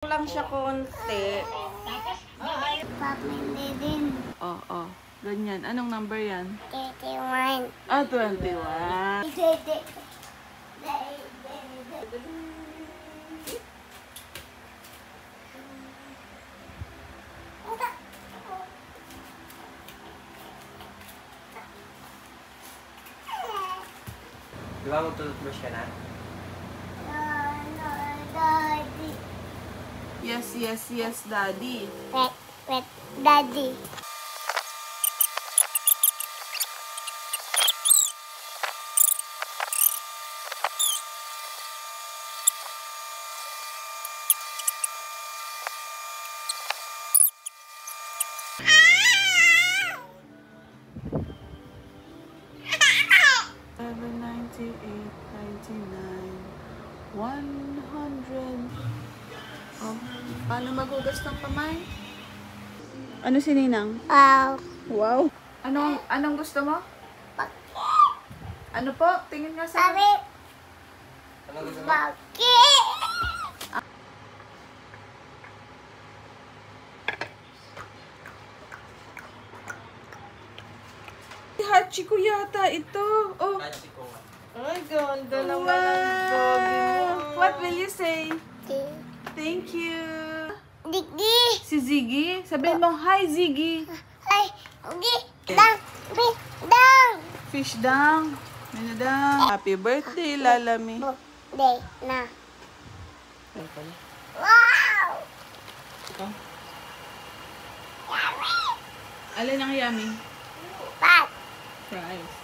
lang siya konti. Papindi din. Oo. Ganyan. Anong number yan? 21. Ah, 21. Di ba magtututbrush ka na? Daddy. Yes, yes, yes, Daddy. Wet, daddy. Seven, 98, 99, 100. Oh, paano magugas ng kamay? Ano si Ninang? Wow. Wow. Anong gusto mo? Ano po? Tingin nga sa... Sabi, Ano gusto mo? bakit? Hachiko yata ito. Oh. Tachi ko nga. Ay, ganda naman ang doggy mo. What will you say? Thank you. Digi. Si Ziggy? Sabihin mo, hi Ziggy. Ay, di. Dang. Dang. Fish dang. Minadang. Happy birthday, Lalami. Day na. Ay, pala. Wow. Ito. Alin ang yummy? Pat. Fries.